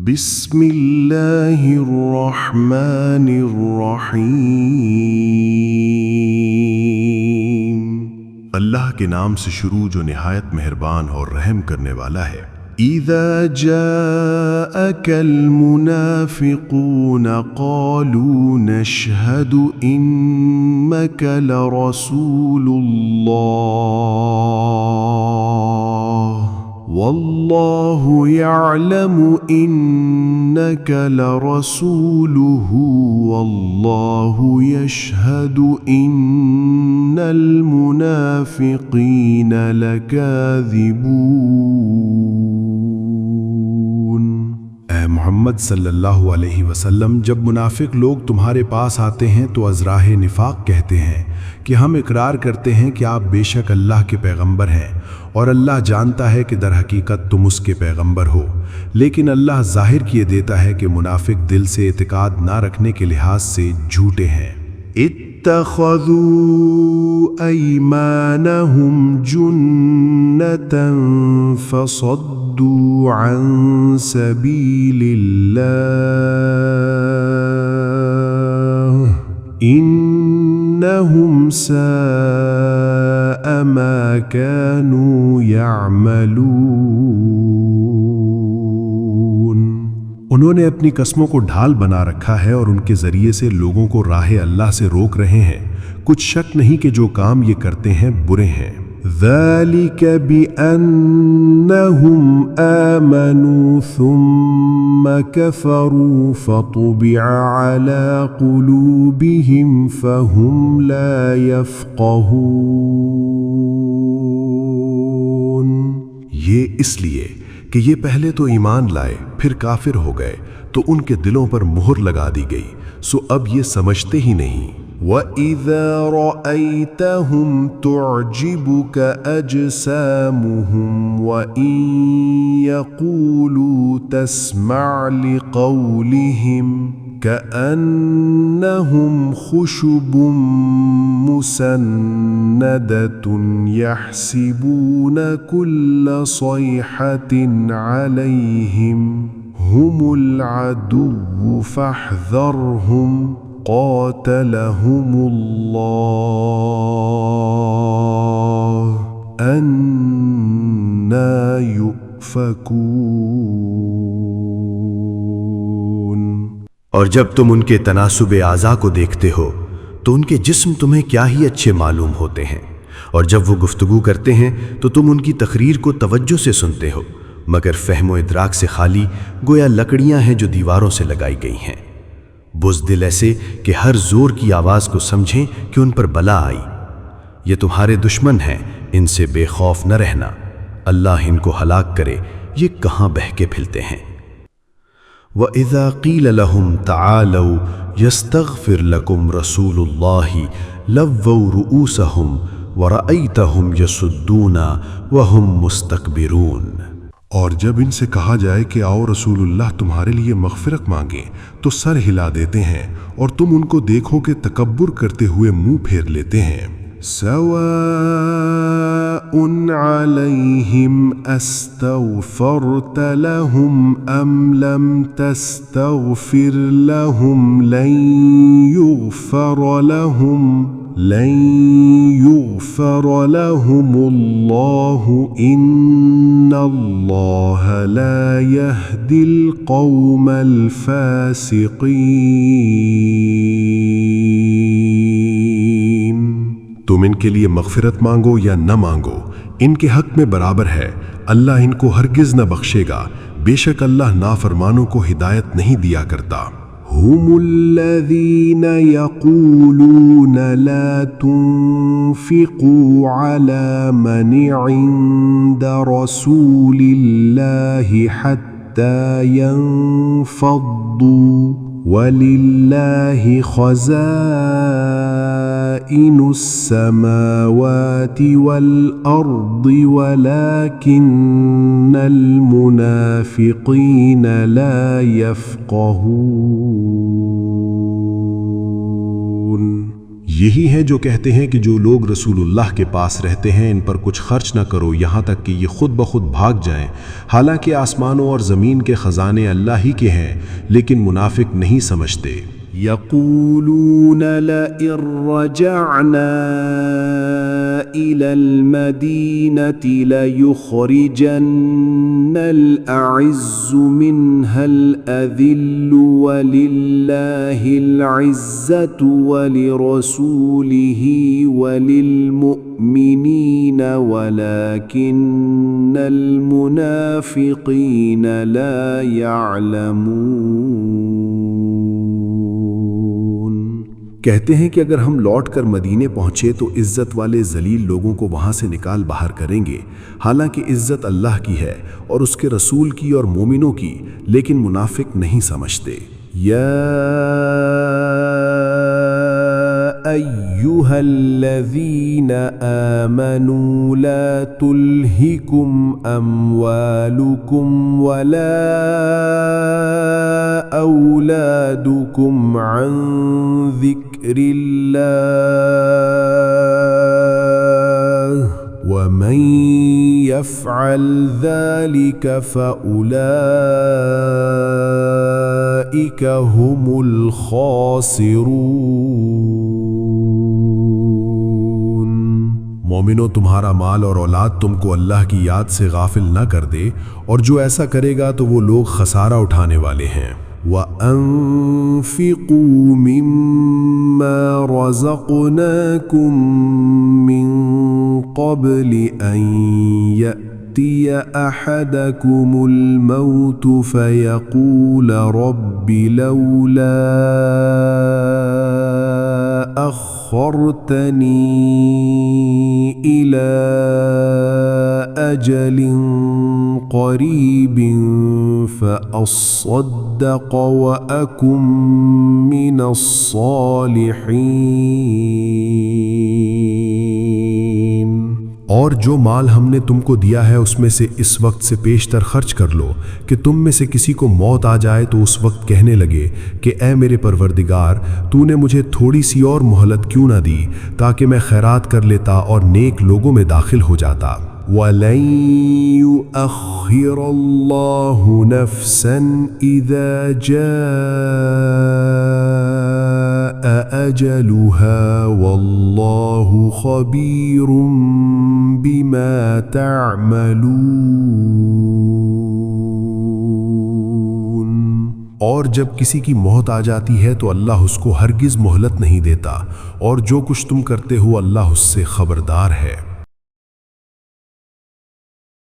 बिस्मिल्लाहिर्रहमानिर्रहीम। अल्लाह के नाम से शुरू जो निहायत मेहरबान और रहम करने वाला है। इज़ा जाअकल मुनाफ़िक़ून क़ालू नशहदु इन्नका लरसूलुल्लाह वल्लाहु यअलमु इन्नका लरसूलुहु वल्लाहु यशहदु इन्नल मुनाफ़िक़ीन लकाज़िबून। ऐ मोहम्मद सल्लल्लाहु अलैहि वसल्लम, जब मुनाफिक लोग तुम्हारे पास आते हैं तो अज़राहे निफाक कहते हैं कि हम इकरार करते हैं कि आप बेशक अल्लाह के पैगंबर हैं और अल्लाह जानता है कि दर हकीकत तुम उसके पैगंबर हो। लेकिन अल्लाह जाहिर किए देता है कि मुनाफिक दिल से इत्काद ना रखने के लिहाज से झूठे हैं। इत्तख़ज़ू अयमानहुम जुन्नतन फसद्दू अन सबीलिल्लाह इन्नहुम साअ मा कानू यअमलून। उन्होंने अपनी कस्मों को ढाल बना रखा है और उनके जरिए से लोगों को राह अल्लाह से रोक रहे हैं। कुछ शक नहीं कि जो काम ये करते हैं बुरे हैं। ज़ालिक बिअन्नहुम आमनू सुम्मा कफ़रू फ़तुबिअ अला क़ुलूबिहिम फ़हुम ला यफ़क़हून। ये इसलिए कि ये पहले तो ईमान लाए फिर काफिर हो गए तो उनके दिलों पर मुहर लगा दी गई, सो अब ये समझते ही नहीं। वइज़ा रअयतहुम तुअजिबुक अजसामुहुम वइन यक़ूलू तस्मअ लिक़ौलिहिम कअन्नहुम खुशबुम मुसन्नदतुन यहसिबून कुल्ल सयहतिन अलैहिम हुमुल अदुव्वु फहज़रहुम क़ातलहुमुल्लाह अन्ना युफ़कून। और जब तुम उनके तनासुबे आज़ा को देखते हो तो उनके जिस्म तुम्हें क्या ही अच्छे मालूम होते हैं, और जब वो गुफ्तगू करते हैं तो तुम उनकी तकरीर को तवज्जो से सुनते हो, मगर फहमो इदराक से खाली, गोया लकड़ियां हैं जो दीवारों से लगाई गई हैं। बुज़दिल ऐसे कि हर जोर की आवाज़ को समझें कि उन पर बला आई। ये तुम्हारे दुश्मन हैं, इनसे बेखौफ न रहना। अल्लाह इनको हलाक करे, ये कहाँ बहके फिरते हैं। वइज़ा क़ील लहुम तआलौ यस्तग़फ़िर लकुम रसूलुल्लाहि लव्वौ रुऊसहुम वरअयतहुम यसुद्दूना वहुम मुस्तकबिरून। और जब इनसे कहा जाए कि आओ रसूलुल्लाह तुम्हारे लिए मग़फ़िरत मांगे तो सर हिला देते हैं और तुम उनको देखो कि तकब्बुर करते हुए मुंह फेर लेते हैं। सवाउन अलैहिम अस्तग़फ़रत लहुम अम लम तस्तग़फ़िर लहुम लन युग़फ़र लहुमुल्लाहु इन्नल्लाह ला यहदिल क़ौमल फ़ासिक़ीन। तुम इनके लिए मग़फ़िरत मांगो या न मांगो, इनके हक में बराबर है। अल्लाह इनको हरगिज़ न बख्शेगा, बेशक अल्लाह नाफरमानों को हिदायत नहीं दिया करता। हुमुल्लज़ीन यक़ूलून ला तुन्फ़िक़ू अला मन इंद रसूलिल्लाहि हत्ता यंफ़द्दू वलिल्लाहि ख़ज़ाइनुस समावाति वल अर्दि वलाकिन्नल मुनाफ़िक़ीन ला यफ़क़हून। यही हैं जो कहते हैं कि जो लोग रसूलुल्लाह के पास रहते हैं इन पर कुछ खर्च न करो यहाँ तक कि ये खुद ब खुद भाग जाएं, हालांकि आसमानों और ज़मीन के ख़ज़ाने अल्लाह ही के हैं, लेकिन मुनाफिक नहीं समझते। यक़ूलून लइन रजअना इलल मदीनति लयुख़रिजन्नल अअज़्ज़ु मिन्हल अज़िल्लु वलिल्लाहिल इज़्ज़तु वलिरसूलिही वलिलमुअ्मिनीन वलाकिन्नल मुनाफ़िक़ीन ला यअलमून। कहते हैं कि अगर हम लौट कर मदीने पहुँचे तो इज़्ज़त वाले ज़लील लोगों को वहाँ से निकाल बाहर करेंगे, हालांकि इज़्ज़त अल्लाह की है और उसके रसूल की और मोमिनों की, लेकिन मुनाफिक नहीं समझते। या अय्युहल्लज़ीना आमनू ला तुल्हिकुम अम्वालुकुम वला औलादुकुम अन ज़िक्रिल्लाह वमन यफ़अल ज़ालिक फ़उलाइक हुमुल ख़ासिरून। मोमिनो, तुम्हारा माल और औलाद तुमको अल्लाह की याद से गाफिल न कर दे, और जो ऐसा करेगा तो वो लोग खसारा उठाने वाले हैं। वअन्फ़िक़ू मिम्मा रज़क़नाकुम मिन क़ब्लि अन यअतिय अहदकुमुल मौतु फ़यक़ूल रब्बि लौला अख़्ख़रतनी इला अजलिन क़रीबिन फ़अस्सद्दक़ वअकुम मिनस्सालिहीन। और जो माल हमने तुमको दिया है उसमें से इस वक्त से पेशतर खर्च कर लो कि तुम में से किसी को मौत आ जाए तो उस वक्त कहने लगे कि ऐ मेरे परवरदिगार, तूने मुझे थोड़ी सी और मोहलत क्यों ना दी ताकि मैं खैरात कर लेता और नेक लोगों में दाखिल हो जाता। वलन युअख्खिरल्लाहु नफ्सन इज़ा जाअ अजलुहा वल्लाहु खबीरुम बिमा तअमलून। और जब किसी की मौत आ जाती है तो अल्लाह उसको हरगिज़ मोहलत नहीं देता, और जो कुछ तुम करते हो अल्लाह उससे खबरदार है।